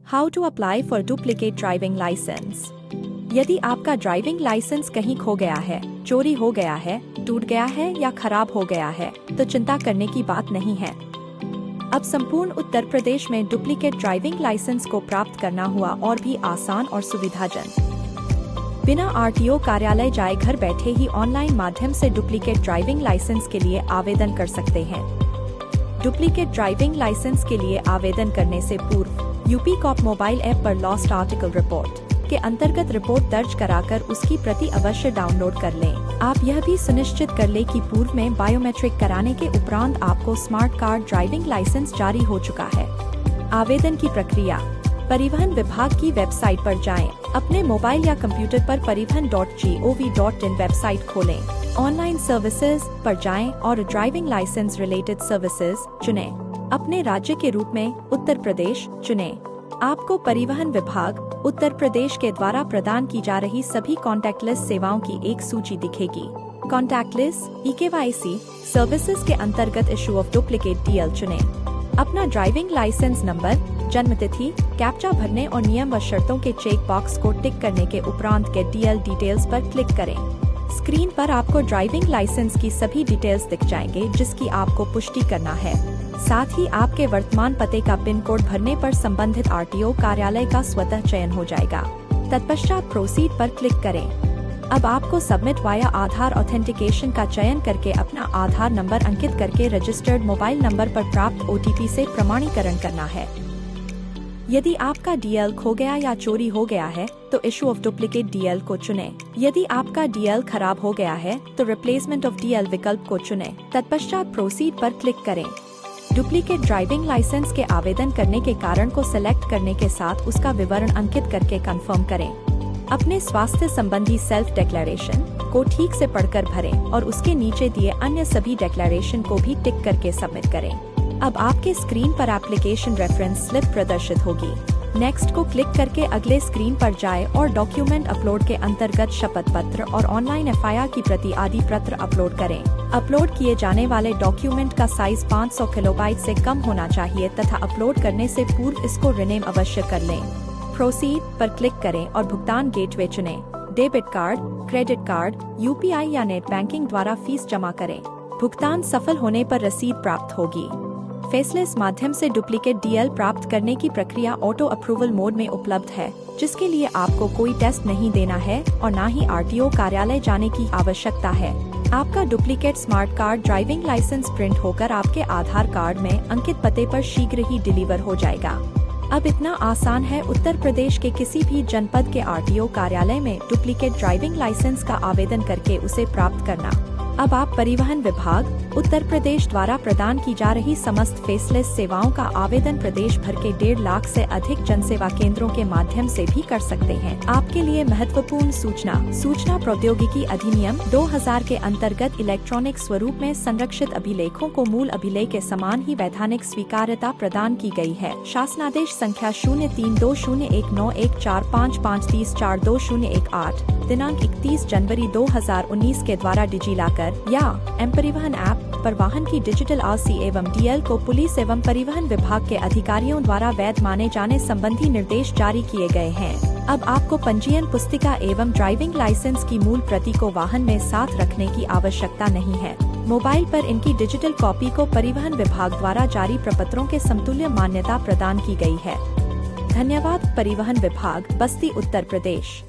How to apply for duplicate driving licence. यदि आपका driving licence कहीं खो गया है, चोरी हो गया है, टूट गया है या खराब हो गया है, तो चिंता करने की बात नहीं है। अब संपूर्ण उत्तर प्रदेश में डुप्लीकेट ड्राइविंग लाइसेंस को प्राप्त करना हुआ और भी आसान और सुविधाजनक। बिना आरटीओ कार्यालय जाए घर बैठे ही ऑनलाइन माध्यम से डुप्लीकेट ड्राइविंग लाइसेंस के लिए आवेदन कर सकते हैं। डुप्लीकेट ड्राइविंग लाइसेंस के लिए आवेदन करने से पूर्व यूपी कॉप मोबाइल ऐप पर लॉस्ट आर्टिकल रिपोर्ट के अंतर्गत रिपोर्ट दर्ज कराकर उसकी प्रति अवश्य डाउनलोड कर लें। आप यह भी सुनिश्चित कर लें कि पूर्व में बायोमेट्रिक कराने के उपरांत आपको स्मार्ट कार्ड ड्राइविंग लाइसेंस जारी हो चुका है। आवेदन की प्रक्रिया। परिवहन विभाग की वेबसाइट पर जाएं, अपने मोबाइल या कंप्यूटर पर परिवहन.gov.in वेबसाइट खोलें, ऑनलाइन सर्विसेज पर जाएं और ड्राइविंग लाइसेंस रिलेटेड सर्विसेज चुनें। अपने राज्य के रूप में उत्तर प्रदेश चुनें। आपको परिवहन विभाग उत्तर प्रदेश के द्वारा प्रदान की जा रही सभी कॉन्टैक्टलेस सेवाओं की एक सूची दिखेगी। कॉन्टैक्टलेस ई-केवाईसी सर्विसेज के अंतर्गत इशू ऑफ डुप्लीकेट डीएल चुनें। अपना ड्राइविंग लाइसेंस नंबर, जन्मतिथि, कैप्चा भरने और नियम व शर्तों के चेक बॉक्स को टिक करने के उपरांत गेट डीएल डिटेल्स पर क्लिक करें। स्क्रीन पर आपको ड्राइविंग लाइसेंस की सभी डिटेल्स दिख जाएंगे जिसकी आपको पुष्टि करना है। साथ ही आपके वर्तमान पते का पिन कोड भरने पर संबंधित आरटीओ कार्यालय का स्वतः चयन हो जाएगा। तत्पश्चात प्रोसीड पर क्लिक करें। अब आपको सबमिट वाया आधार ऑथेंटिकेशन का चयन करके अपना आधार नंबर अंकित करके रजिस्टर्ड मोबाइल नंबर पर प्राप्त ओटीपी से प्रमाणीकरण करना है। यदि आपका डीएल खो गया या चोरी हो गया है तो इशू ऑफ डुप्लीकेट डीएल को चुनें। यदि आपका डीएल खराब हो गया है तो रिप्लेसमेंट ऑफ डीएल विकल्प को चुनें। तत्पश्चात प्रोसीड पर क्लिक करें। डुप्लीकेट ड्राइविंग लाइसेंस के आवेदन करने के कारण को सिलेक्ट करने के साथ उसका विवरण अंकित करके कंफर्म करें। अपने स्वास्थ्य संबंधी सेल्फ डिक्लेरेशन को ठीक से पढ़कर भरें और उसके नीचे दिए अन्य सभी डिक्लेरेशन को भी टिक करके सबमिट करें। अब आपके स्क्रीन पर एप्लीकेशन रेफरेंस स्लिप प्रदर्शित होगी। नेक्स्ट को क्लिक करके अगले स्क्रीन पर जाएं और डॉक्यूमेंट अपलोड के अंतर्गत शपथ पत्र और ऑनलाइन एफआईआर की प्रति आदि पत्र अपलोड करें। अपलोड किए जाने वाले डॉक्यूमेंट का साइज 500 किलोबाइट से कम होना चाहिए तथा अपलोड करने से पूर्व इसको रिनेम अवश्य कर लें। प्रोसीड पर क्लिक करें और भुगतान गेटवे चुनें। Debit card, credit card, UPI या नेट बैंकिंग द्वारा फीस जमा करें। भुगतान सफल होने पर रसीद प्राप्त होगी। फेसलेस माध्यम से डुप्लीकेट डीएल प्राप्त करने की प्रक्रिया ऑटो अप्रूवल मोड में उपलब्ध है, जिसके लिए आपको कोई टेस्ट नहीं देना है और न ही आरटीओ कार्यालय जाने की आवश्यकता है। आपका duplicate smart card driving licence print होकर आपके आधार कार्ड में अंकित पते पर शीघ्र ही डिलीवर हो जाएगा। अब इतना आसान है उत्तर प्रदेश के किसी भी जनपद के आरटीओ कार्यालय में डुप्लीकेट ड्राइविंग लाइसेंस का आवेदन करके उसे प्राप्त करना। अब आप परिवहन विभाग उत्तर प्रदेश द्वारा प्रदान की जा रही समस्त फेसलेस सेवाओं का आवेदन प्रदेश भर के 1.5 लाख से अधिक जनसेवा केंद्रों के माध्यम से भी कर सकते हैं। आपके लिए महत्वपूर्ण सूचना प्रौद्योगिकी अधिनियम 2000 के अंतर्गत इलेक्ट्रॉनिक स्वरूप में संरक्षित अभिलेखों को मूल अभिलेख के समान ही वैधानिक स्वीकार्यता प्रदान की गई है। शासनादेश संख्या 0320191455304218 दिनांक 31 जनवरी 2019 के द्वारा डिजिलॉकर या एम परिवहन ऐप पर वाहन की डिजिटल आरसी एवं डीएल को पुलिस एवं परिवहन विभाग के अधिकारियों द्वारा वैध माने जाने संबंधी निर्देश जारी किए गए हैं। अब आपको पंजीयन पुस्तिका एवं ड्राइविंग लाइसेंस की मूल प्रति को वाहन में साथ रखने की आवश्यकता नहीं है। मोबाइल पर इनकी डिजिटल कॉपी को परिवहन विभाग द्वारा जारी प्रपत्रों के समतुल्य मान्यता प्रदान की गई है। धन्यवाद। परिवहन विभाग, बस्ती, उत्तर प्रदेश।